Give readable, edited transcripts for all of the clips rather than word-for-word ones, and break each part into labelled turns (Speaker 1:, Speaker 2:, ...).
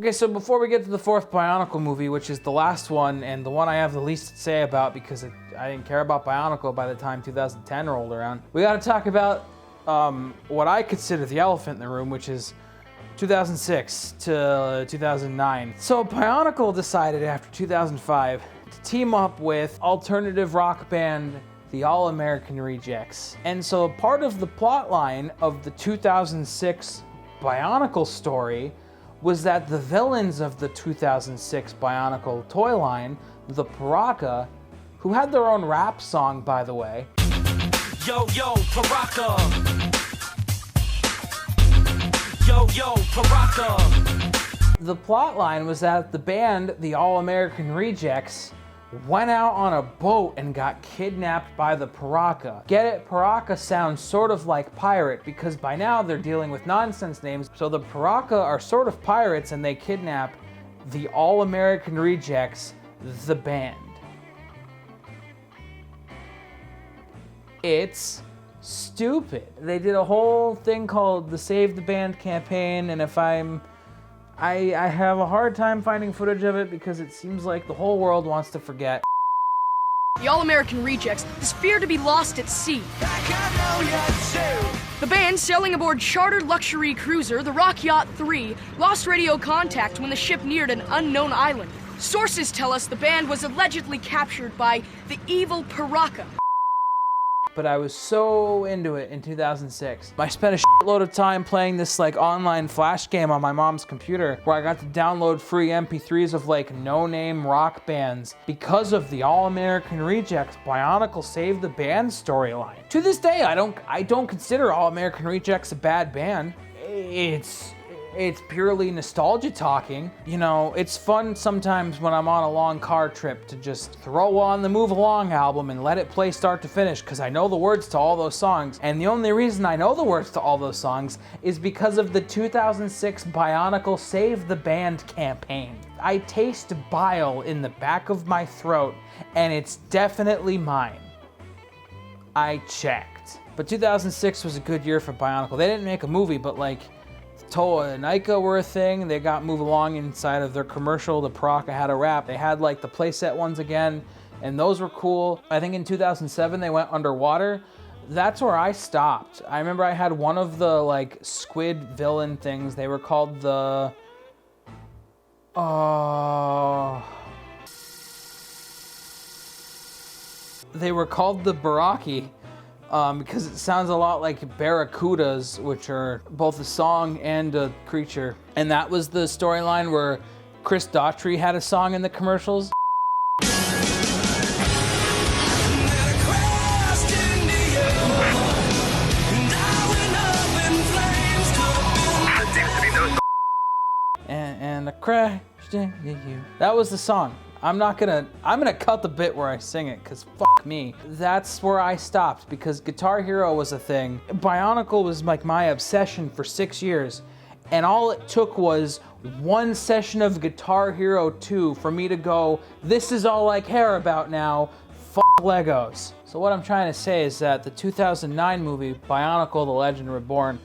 Speaker 1: Okay, so before we get to the fourth Bionicle movie, which is the last one and the one I have the least to say about because I didn't care about Bionicle by the time 2010 rolled around, we gotta talk about what I consider the elephant in the room, which is 2006 to 2009. So Bionicle decided after 2005 to team up with alternative rock band the All-American Rejects. And so part of the plot line of the 2006 Bionicle story was that the villains of the 2006 Bionicle toy line, the Paraka, who had their own rap song, by the way.
Speaker 2: Yo, yo, Paraka. Yo, yo, Paraka.
Speaker 1: The plot line was that the band, the All-American Rejects, went out on a boat and got kidnapped by the Paraka. Get it? Paraka sounds sort of like pirate because by now they're dealing with nonsense names. So the Paraka are sort of pirates and they kidnap the All-American Rejects, the band. It's stupid. They did a whole thing called the Save the Band campaign, and I have a hard time finding footage of it because it seems like the whole world wants to forget.
Speaker 3: The All-American Rejects is feared to be lost at sea. The band, sailing aboard chartered luxury cruiser, the Rock Yacht 3, lost radio contact when the ship neared an unknown island. Sources tell us the band was allegedly captured by the evil Paraka.
Speaker 1: But I was so into it in 2006. I spent a shitload of time playing this like online flash game on my mom's computer where I got to download free MP3s of like no-name rock bands because of the All-American Rejects Bionicle Save the Band storyline. To this day, I don't consider All-American Rejects a bad band. It's purely nostalgia talking. You know, it's fun sometimes when I'm on a long car trip to just throw on the Move Along album and let it play start to finish because I know the words to all those songs. And the only reason I know the words to all those songs is because of the 2006 Bionicle Save the Band campaign. I taste bile in the back of my throat and it's definitely mine. I checked. But 2006 was a good year for Bionicle. They didn't make a movie, but like, Toa and Nika were a thing. They got Move Along inside of their commercial. The Paraka had a rap. They had like the playset ones again, and those were cool. I think in 2007 they went underwater. That's where I stopped. I remember I had one of the like squid villain things. They were called the... They were called the Baraki. Because it sounds a lot like barracudas, which are both a song and a creature. And that was the storyline where Chris Daughtry had a song in the commercials. And I crashed into you. That was the song. I'm gonna cut the bit where I sing it, cause fuck me. That's where I stopped because Guitar Hero was a thing. Bionicle was like my obsession for 6 years. And all it took was one session of Guitar Hero 2 for me to go, this is all I care about now, fuck Legos. So what I'm trying to say is that the 2009 movie, Bionicle: The Legend Reborn,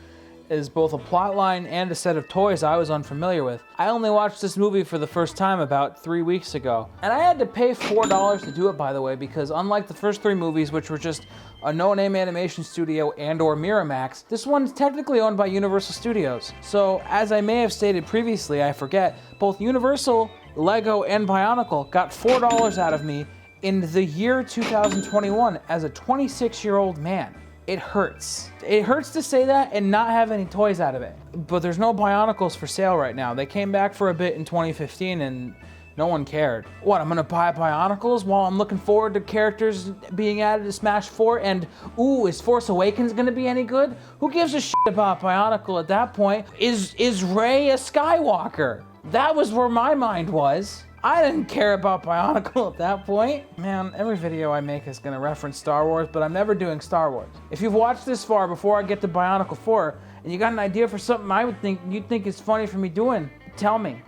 Speaker 1: is both a plotline and a set of toys I was unfamiliar with. I only watched this movie for the first time about 3 weeks ago. And I had to pay $4 to do it, by the way, because unlike the first three movies, which were just a no-name animation studio and or Miramax, this one's technically owned by Universal Studios. So as I may have stated previously, I forget, both Universal, Lego, and Bionicle got $4 out of me in the year 2021 as a 26-year-old man. It hurts. It hurts to say that and not have any toys out of it. But there's no Bionicles for sale right now. They came back for a bit in 2015 and no one cared. What, I'm gonna buy Bionicles while I'm looking forward to characters being added to Smash 4 and, ooh, is Force Awakens gonna be any good? Who gives a shit about Bionicle at that point? Is Rey a Skywalker? That was where my mind was. I didn't care about Bionicle at that point. Man, every video I make is gonna reference Star Wars, but I'm never doing Star Wars. If you've watched this far before I get to Bionicle 4, and you got an idea for something you'd think is funny for me doing, tell me.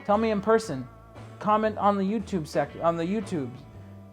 Speaker 1: Tell me in person. Comment on the YouTube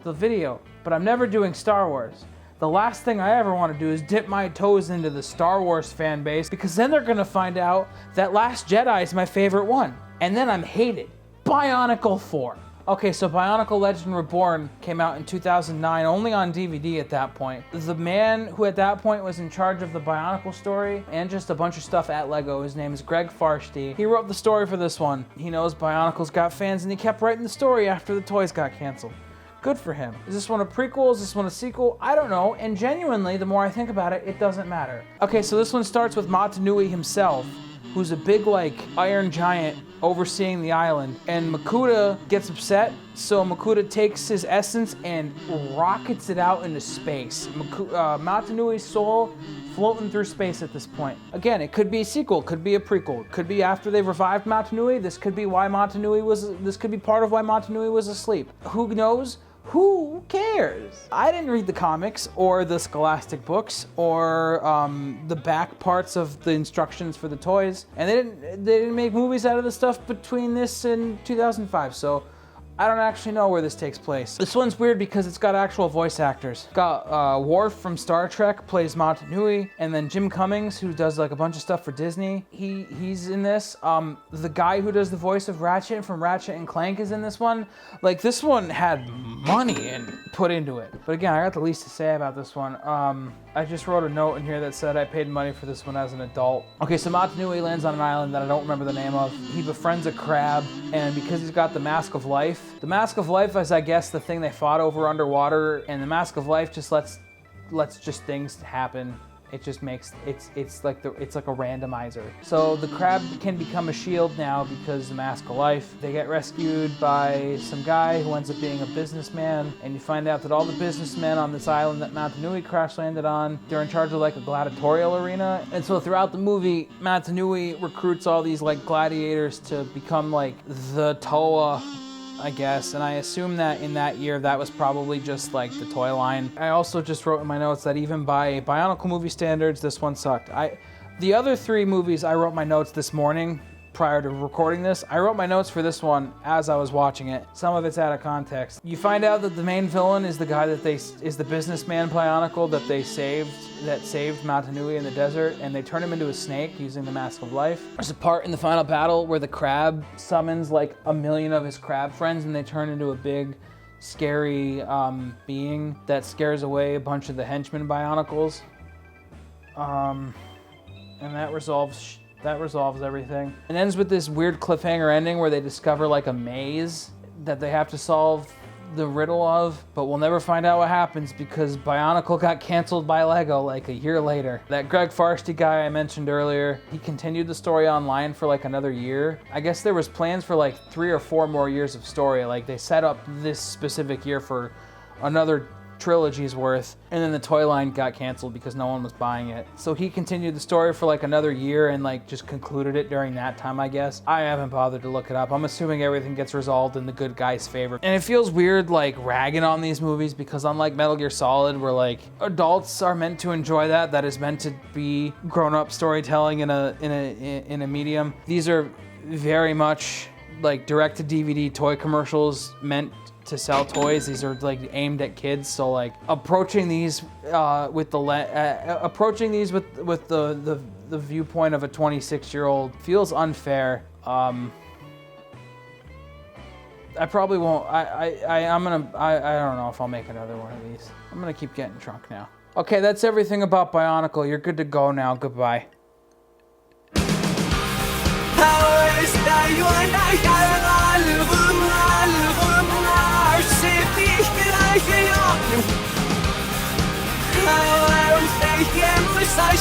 Speaker 1: the video. But I'm never doing Star Wars. The last thing I ever want to do is dip my toes into the Star Wars fan base, because then they're gonna find out that Last Jedi is my favorite one. And then I'm hated. Bionicle 4. Okay, so Bionicle Legend Reborn came out in 2009, only on DVD at that point. The man who at that point was in charge of the Bionicle story and just a bunch of stuff at LEGO, his name is Greg Farshtey. He wrote the story for this one. He knows Bionicle's got fans and he kept writing the story after the toys got canceled. Good for him. Is this one a prequel? Is this one a sequel? I don't know, and genuinely, the more I think about it, it doesn't matter. Okay, so this one starts with Matanui himself, who's a big, like, iron giant overseeing the island. And Makuta gets upset, so Makuta takes his essence and rockets it out into space. Matanui's soul floating through space at this point. Again, it could be a sequel, could be a prequel, could be after they've revived Matanui. This could be this could be part of why Matanui was asleep. Who knows? Who cares? I didn't read the comics or the Scholastic books or the back parts of the instructions for the toys, and they didn't make movies out of the stuff between this and 2005. So I don't actually know where this takes place. This one's weird because it's got actual voice actors. Got Worf from Star Trek plays Matanui, and then Jim Cummings, who does like a bunch of stuff for Disney. He's in this. The guy who does the voice of Ratchet from Ratchet and Clank is in this one. Like, this one had money and put into it. But again, I got the least to say about this one. I just wrote a note in here that said I paid money for this one as an adult. Okay, so Matanui lands on an island that I don't remember the name of. He befriends a crab, and because he's got the Mask of Life, the Mask of Life is, I guess, the thing they fought over underwater, and the Mask of Life just lets just things happen. It just makes it's like a randomizer. So the crab can become a shield now because the Mask of Life. They get rescued by some guy who ends up being a businessman, and you find out that all the businessmen on this island that Matanui crash landed on, they're in charge of like a gladiatorial arena. And so throughout the movie, Matanui recruits all these like gladiators to become like the Toa, I guess, and I assume that in that year that was probably just like the toy line. I also just wrote in my notes that even by Bionicle movie standards, this one sucked. The other three movies, I wrote my notes this morning prior to recording this. I wrote my notes for this one as I was watching it. Some of it's out of context. You find out that the main villain is the guy is the businessman Bionicle that saved Matanui in the desert, and they turn him into a snake using the Mask of Life. There's a part in the final battle where the crab summons like 1 million of his crab friends, and they turn into a big, scary being that scares away a bunch of the henchmen Bionicles. And that resolves everything. It ends with this weird cliffhanger ending where they discover like a maze that they have to solve the riddle of, but we'll never find out what happens because Bionicle got canceled by LEGO like a year later. That Greg Farshtey guy I mentioned earlier, he continued the story online for like another year. I guess there was plans for like 3 or 4 more years of story. Like they set up this specific year for another trilogy's worth, and then the toy line got canceled because no one was buying it. So he continued the story for like another year and like just concluded it during that time, I guess. I haven't bothered to look it up. I'm assuming everything gets resolved in the good guy's favor. And it feels weird like ragging on these movies because unlike Metal Gear Solid, where like adults are meant to enjoy that is meant to be grown-up storytelling in a medium, these are very much like direct-to-DVD toy commercials meant to sell toys. These are like aimed at kids, so like approaching these with the viewpoint of a 26-year-old feels unfair. I probably won't. I don't know if I'll make another one of these. I'm gonna keep getting drunk now. Okay, that's everything about Bionicle. You're good to go now. Goodbye.
Speaker 4: How I was taken with such